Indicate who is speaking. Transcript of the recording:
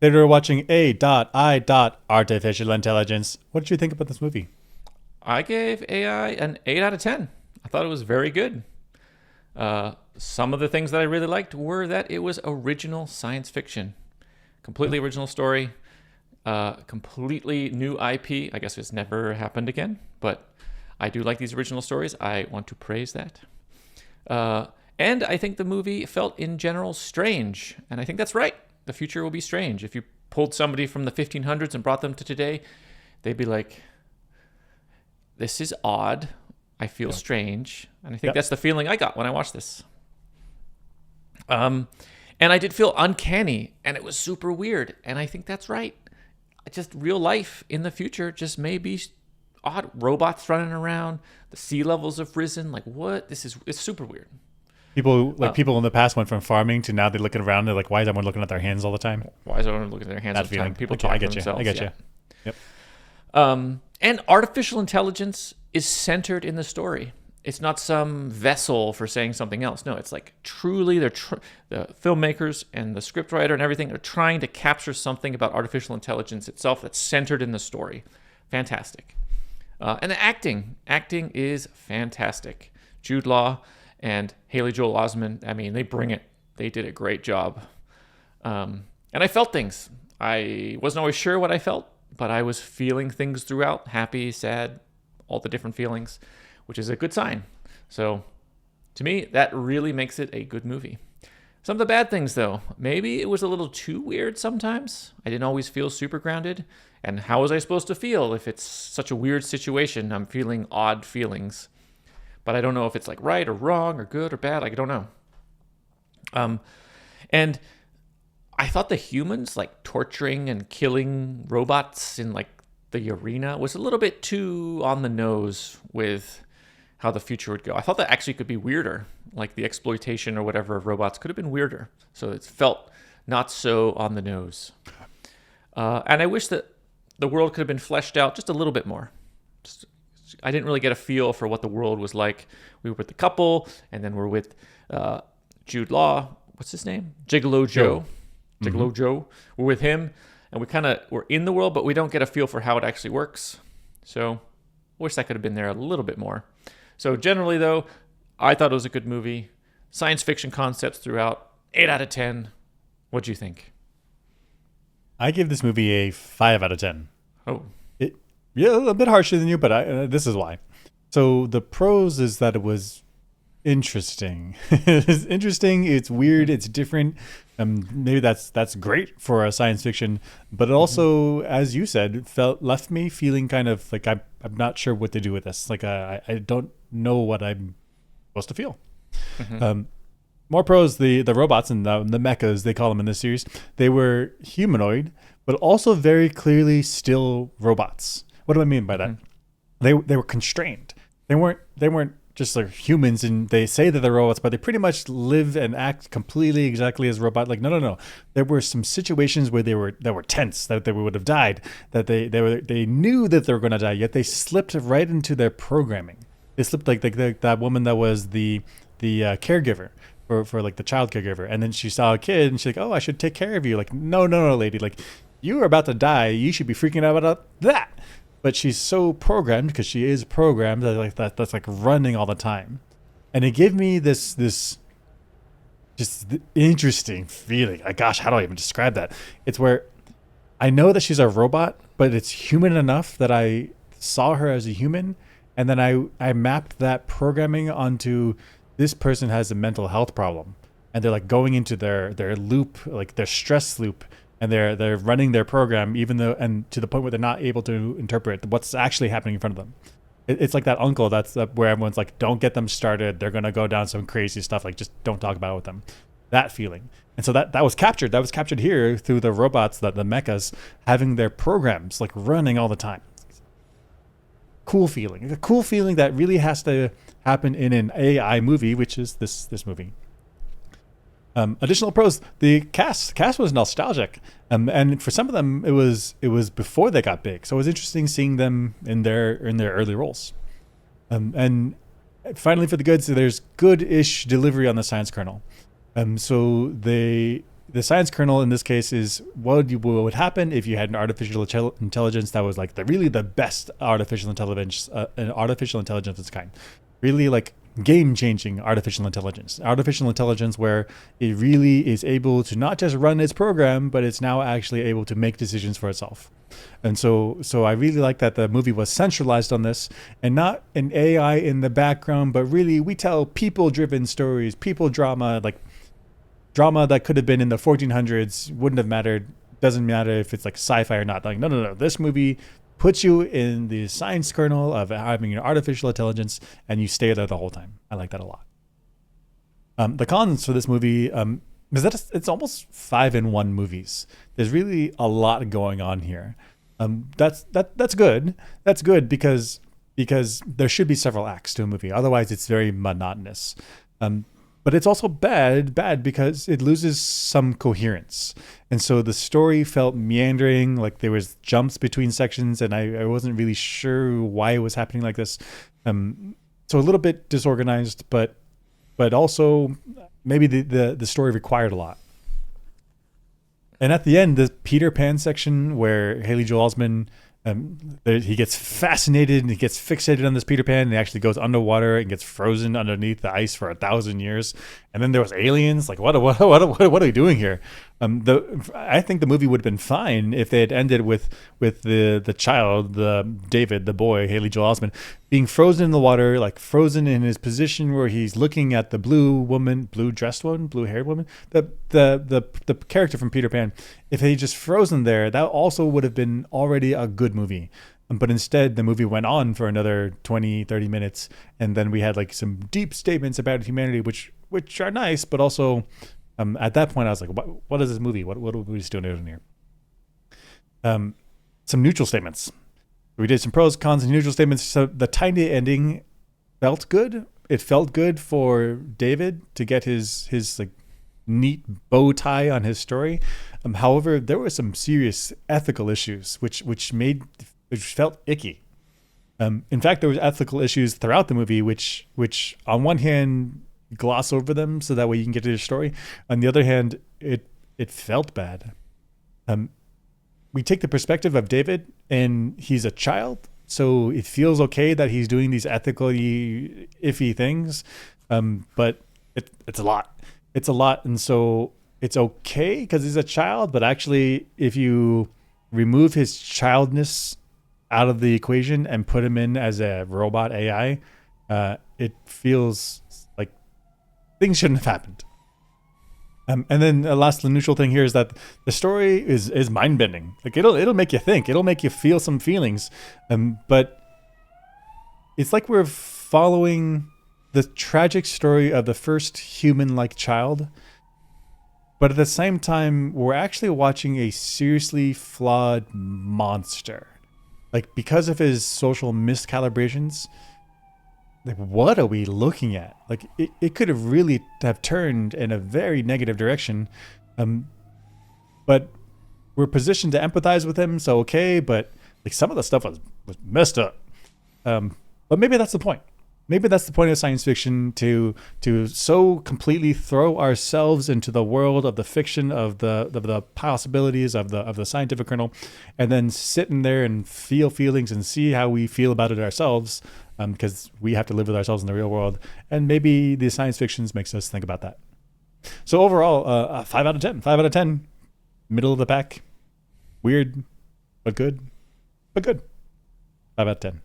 Speaker 1: They were watching A. Artificial Intelligence. What did you think about this movie?
Speaker 2: I gave AI an 8 out of 10. I thought it was very good. Some of the things that I really liked were that it was original science fiction. Completely original story, completely new IP. I guess it's never happened again, but I do like these original stories. I want to praise that. And I think the movie felt in general strange. And I think that's right. The future will be strange. If you pulled somebody from the 1500s and brought them to today, they'd be like, this is odd. I feel strange. And I think that's the feeling I got when I watched this. And I did feel uncanny, and it was super weird. And I think that's right. Just real life in the future just may be odd. Robots running around. The sea levels have risen. Like, what? It's super weird.
Speaker 1: People in the past went from farming to now they're looking around. They're like, why is everyone looking at their hands all the time?
Speaker 2: Why is everyone looking at their hands all the time? People
Speaker 1: okay,
Speaker 2: talk
Speaker 1: I
Speaker 2: to
Speaker 1: get you.
Speaker 2: themselves.
Speaker 1: I get you. Yep.
Speaker 2: And artificial intelligence is centered in the story. It's not some vessel for saying something else. No, it's like truly the filmmakers and the scriptwriter and everything are trying to capture something about artificial intelligence itself that's centered in the story. Fantastic. And the acting is fantastic. Jude Law and Haley Joel Osment, I mean, they bring it. They did a great job. And I felt things. I wasn't always sure what I felt, but I was feeling things throughout. Happy, sad, all the different feelings, which is a good sign. So to me, that really makes it a good movie. Some of the bad things, though, maybe it was a little too weird sometimes. I didn't always feel super grounded. And how was I supposed to feel if it's such a weird situation? I'm feeling odd feelings. But I don't know if it's like right or wrong or good or bad. Like, I don't know. And I thought the humans like torturing and killing robots in like the arena was a little bit too on the nose with how the future would go. I thought that actually could be weirder. Like the exploitation or whatever of robots could have been weirder. So it felt not so on the nose. And I wish that the world could have been fleshed out just a little bit more. I didn't really get a feel for what the world was like. We were with the couple, and then we're with Jude Law. What's his name? Gigolo Joe. Gigolo Joe. We're with him, and we're in the world, but we don't get a feel for how it actually works. So I wish that could have been there a little bit more. So generally, though, I thought it was a good movie. Science fiction concepts throughout. 8 out of 10. What'd you think?
Speaker 1: I give this movie a 5 out of 10.
Speaker 2: Oh.
Speaker 1: Yeah, a bit harsher than you, but this is why. So the pros is that it was interesting. It's interesting. It's weird. It's different. Maybe that's great for a science fiction, but it also, as you said, left me feeling kind of like I'm not sure what to do with this. Like I don't know what I'm supposed to feel. More pros, the robots and the mechas, they call them in this series, they were humanoid, but also very clearly still robots. What do I mean by that? They were constrained. They weren't just like humans, and they say that they're robots, but they pretty much live and act completely exactly as robot. Like no. There were some situations where they were tense, that they would have died, that they knew that they were going to die, yet they slipped right into their programming. They slipped like that woman that was the caregiver for like the child caregiver, and then she saw a kid and she's like, oh, I should take care of you. Like no, lady, like you are about to die. You should be freaking out about that. But she's so programmed, because she is programmed, that's like running all the time. And it gave me this just interesting feeling. Like, gosh, how do I even describe that? It's where I know that she's a robot, but it's human enough that I saw her as a human. And then I mapped that programming onto this person has a mental health problem. And they're like going into their loop, like their stress loop. And they're running their program, even though, and to the point where they're not able to interpret what's actually happening in front of them. It's like that uncle that's where everyone's like, don't get them started. They're gonna go down some crazy stuff. Like, just don't talk about it with them. That feeling. And so that was captured. That was captured here through the robots, the mechas having their programs like running all the time. Cool feeling. A cool feeling that really has to happen in an AI movie, which is this movie. Additional pros: the cast was nostalgic, and for some of them it was before they got big, so it was interesting seeing them in their early roles. And finally, for the goods, there's good-ish delivery on the science kernel. So they the science kernel in this case is what would happen if you had an artificial intelligence that was like really the best artificial intelligence, an artificial intelligence of its kind, really like game-changing artificial intelligence where it really is able to not just run its program, but it's now actually able to make decisions for itself. And so I really like that the movie was centralized on this and not an AI in the background, but really we tell people-driven stories, people drama, like drama that could have been in the 1400s, wouldn't have mattered. Doesn't matter if it's like sci-fi or not. Like, no. This movie puts you in the science kernel of having an artificial intelligence, and you stay there the whole time. I like that a lot. The cons for this movie is that it's almost 5-in-1 movies. There's really a lot going on here. That's good. That's good because there should be several acts to a movie. Otherwise, it's very monotonous. But it's also bad because it loses some coherence. And so the story felt meandering, like there was jumps between sections, and I wasn't really sure why it was happening like this. So a little bit disorganized, but also maybe the story required a lot. And at the end, the Peter Pan section where Haley Joel Osment, he gets fascinated and he gets fixated on this Peter Pan, and he actually goes underwater and gets frozen underneath the ice for 1,000 years. And then there was aliens. Like, what are we doing here? I think the movie would have been fine if they had ended with the child, David, the boy, Haley Joel Osment, being frozen in the water, like frozen in his position where he's looking at the blue haired woman, the character from Peter Pan. If he just frozen there, that also would have been already a good movie. But instead, the movie went on for another 20, 30 minutes. And then we had like some deep statements about humanity, which are nice, but also at that point, I was like, what is this movie? What are we still doing here? Some neutral statements. We did some pros, cons, and neutral statements. So the tiny ending felt good. It felt good for David to get his like neat bow tie on his story. However, there were some serious ethical issues, which felt icky. In fact, there was ethical issues throughout the movie, which on one hand gloss over them so that way you can get to the story. On the other hand, it felt bad. We take the perspective of David, and he's a child, so it feels okay that he's doing these ethically iffy things, but it's a lot. It's a lot, and so it's okay because he's a child, but actually, if you remove his childness out of the equation and put him in as a robot AI, it feels like things shouldn't have happened. And then the last neutral thing here is that the story is mind bending. Like it'll make you think. It'll make you feel some feelings. But it's like we're following the tragic story of the first human-like child. But at the same time, we're actually watching a seriously flawed monster. Like because of his social miscalibrations, like what are we looking at? Like it could have really have turned in a very negative direction. But we're positioned to empathize with him, so okay, but like some of the stuff was messed up. But maybe that's the point. Maybe that's the point of science fiction, to so completely throw ourselves into the world of the fiction of the possibilities of the scientific kernel, and then sit in there and feel feelings and see how we feel about it ourselves, because we have to live with ourselves in the real world. And maybe the science fictions makes us think about that. So overall, 5 out of 10. 5 out of 10. Middle of the pack. Weird, but good. 5 out of 10.